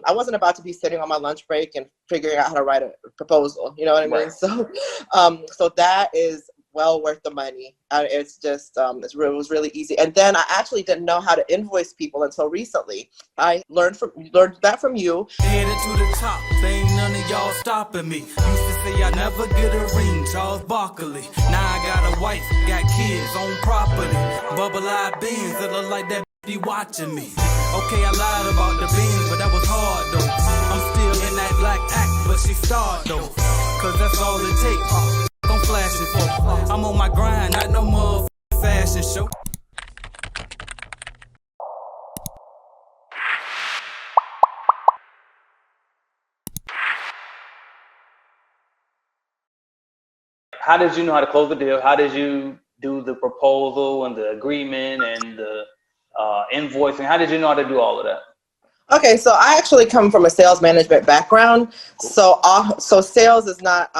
I wasn't about to be sitting on my lunch break and figuring out how to write a proposal. You know what I mean? Right. So that is well worth the money. It's just, it was really easy. And then I actually didn't know how to invoice people until recently. I learned that from you. Headed to the top, there ain't none of y'all stopping me. Used to say I never get a ring, Charles Barkley. Now I got a wife, got kids, own property. Bubble-eyed beans that look like that be watching me. Okay, I lied about the beans, but that was hard though. I'm still in that black act, but she starred though. Cause that's all it takes. I'm flashing for. I'm on my grind, not no motherfucking fashion show. How did you know how to close the deal? How did you do the proposal and the agreement and the invoicing? How did you know how to do all of that? Okay, so I actually come from a sales management background. Cool. So sales is not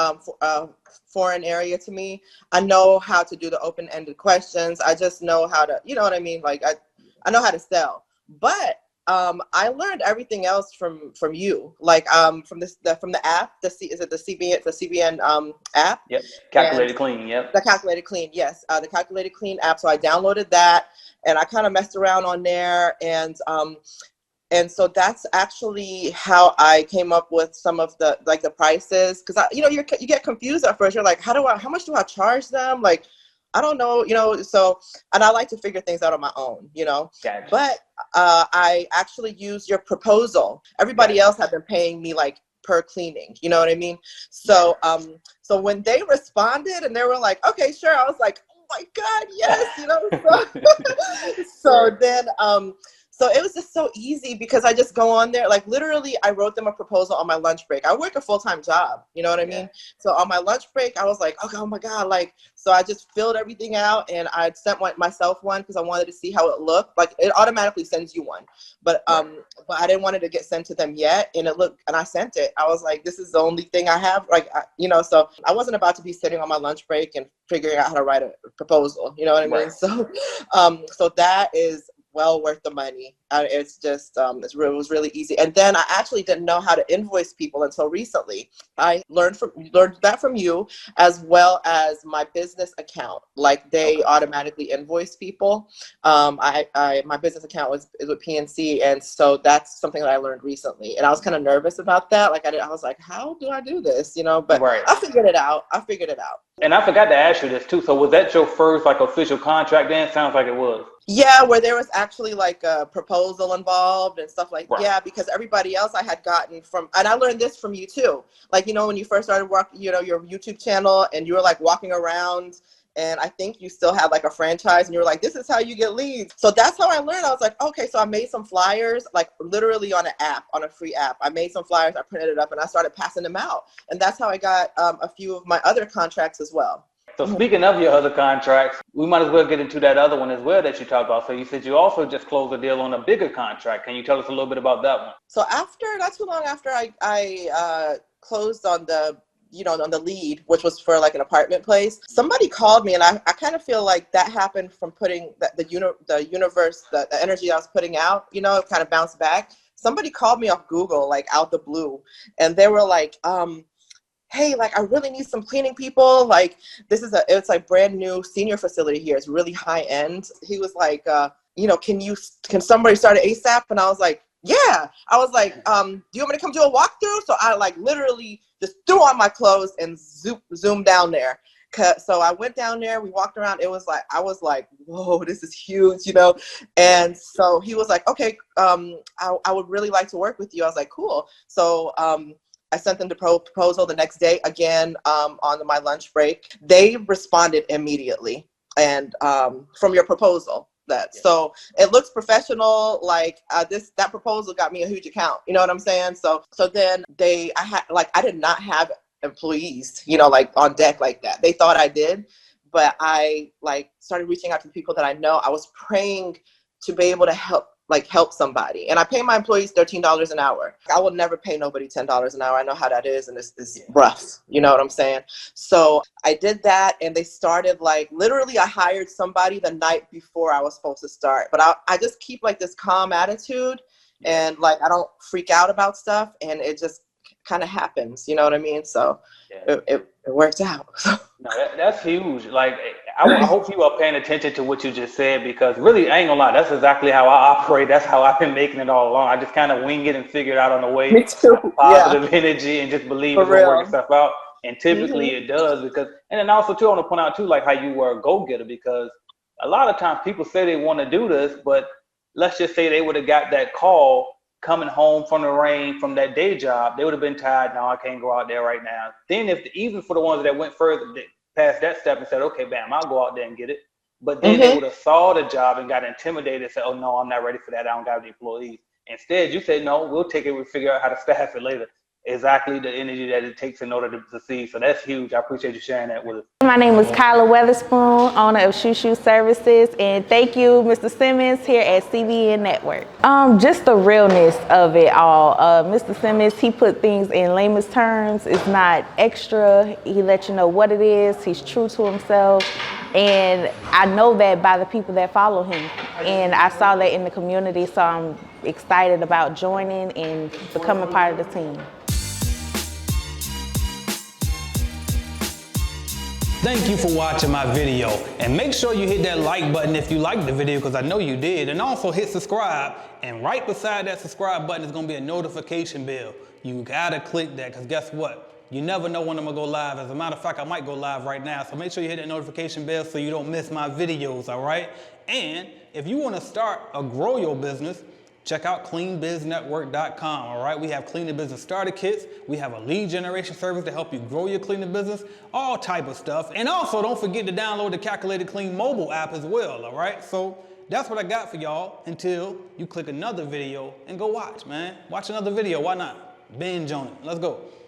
foreign area to me. I know how to do the open-ended questions. I just know how to, you know what I mean? Like I know how to sell. But I learned everything else from you, like from the app. Is it the CBN app? Yep. Calculated Clean. Yep. The Calculated Clean, yes, the Calculated Clean app. So I downloaded that, and I kind of messed around on there, and so that's actually how I came up with some of the prices, because you get confused at first. You're like, how much do I charge them? Like, I don't know, so, and I like to figure things out on my own, Gotcha. but I actually use your proposal. Everybody else had been paying me like per cleaning, you know what I mean? So so when they responded and they were like, okay, sure, I was like, oh my God, yes, so then so it was just so easy, because I just go on there, like literally I wrote them a proposal on my lunch break. I work a full-time job, you know what I mean? So on my lunch break, I was like, okay, oh my God, like, so I just filled everything out, and I sent myself one because I wanted to see how it looked. Like, it automatically sends you one, but I didn't want it to get sent to them yet, and I sent it. I was like, this is the only thing I have, like, so I wasn't about to be sitting on my lunch break and figuring out how to write a proposal, you know what I mean? Right. So that is well worth the money. It's just, it was really easy. And then I actually didn't know how to invoice people until recently. I learned that from you, as well as my business account. Like, they automatically invoice people. My business account is with PNC, and so that's something that I learned recently. And I was kind of nervous about that. Like, I was like, how do I do this? But Right. I figured it out. And I forgot to ask you this too. So was that your first official contract then? Sounds like it was. Yeah, where there was actually like a proposal involved and stuff like Right. Yeah, because everybody else I had gotten from, and I learned this from you too. Like, when you first started working, your YouTube channel, and you were like walking around, and I think you still had like a franchise, and you were like, this is how you get leads. So that's how I learned. I was like, okay, so I made some flyers, like literally on a free app. I made some flyers, I printed it up, and I started passing them out. And that's how I got a few of my other contracts as well. So speaking of your other contracts, we might as well get into that other one as well that you talked about. So you said you also just closed a deal on a bigger contract. Can you tell us a little bit about that one? So not too long after I closed on the on the lead, which was for like an apartment place, somebody called me, and I kind of feel like that happened from putting the universe, the energy I was putting out, it kind of bounced back. Somebody called me off Google, like out the blue, and they were like, hey, like, I really need some cleaning people. Like, it's like brand new senior facility here. It's really high end. He was like, can somebody start it ASAP? And I was like, yeah. I was like, do you want me to come do a walkthrough? So I like literally just threw on my clothes and zoomed down there. So I went down there, we walked around. I was like, whoa, this is huge, And so he was like, okay, I would really like to work with you. I was like, cool. So, I sent them the proposal the next day, again, on my lunch break. They responded immediately, and from your proposal. So it looks professional. Like, that proposal got me a huge account. You know what I'm saying? So then I did not have employees, like on deck like that. They thought I did, but I started reaching out to the people that I know. I was praying to be able to help somebody. And I pay my employees $13 an hour. I will never pay nobody $10 an hour. I know how that is, and it's rough. You know what I'm saying? So I did that, and they started literally I hired somebody the night before I was supposed to start. But I just keep this calm attitude, and like I don't freak out about stuff, and it just kind of happens. You know what I mean? So it worked out. No, that's huge. Like I hope you are paying attention to what you just said, because really, I ain't gonna lie, that's exactly how I operate. That's how I've been making it all along. I just kind of wing it and figure it out on the way. Me too. Positive energy and just believe For it's gonna work real. itself out. And typically it does, because, and then also too, I want to point out too, like how you were a go-getter, because a lot of times people say they want to do this, but let's just say they would have got that call coming home from the rain from that day job, they would have been tired. No, I can't go out there right now. Then even for the ones that went further past that step and said, okay, bam, I'll go out there and get it. But then they would have saw the job and got intimidated and said, oh no, I'm not ready for that. I don't got the employees. Instead, you said, no, we'll take it. We'll figure out how to staff it later. Exactly the energy that it takes in order to succeed. So that's huge. I appreciate you sharing that with us. My name is Kyla Weatherspoon, owner of Shoo Shoo Services, and thank you, Mr. Simmons, here at CBN Network. Just the realness of it all. Mr. Simmons, he put things in layman's terms. It's not extra. He let you know what it is. He's true to himself. And I know that by the people that follow him. And I saw that in the community, so I'm excited about joining and becoming part of the team. Thank you for watching my video, and make sure you hit that like button if you liked the video, because I know you did, and also hit subscribe, and right beside that subscribe button is going to be a notification bell. You gotta click that, because guess what? You never know when I'm gonna go live. As a matter of fact, I might go live right now, so make sure you hit that notification bell so you don't miss my videos, all right? And if you want to start or grow your business, check out cleanbiznetwork.com, all right? We have cleaning business starter kits. We have a lead generation service to help you grow your cleaning business, all type of stuff. And also, don't forget to download the Calculated Clean mobile app as well, all right? So that's what I got for y'all until you click another video and go watch, man. Watch another video, why not? Binge on it. Let's go.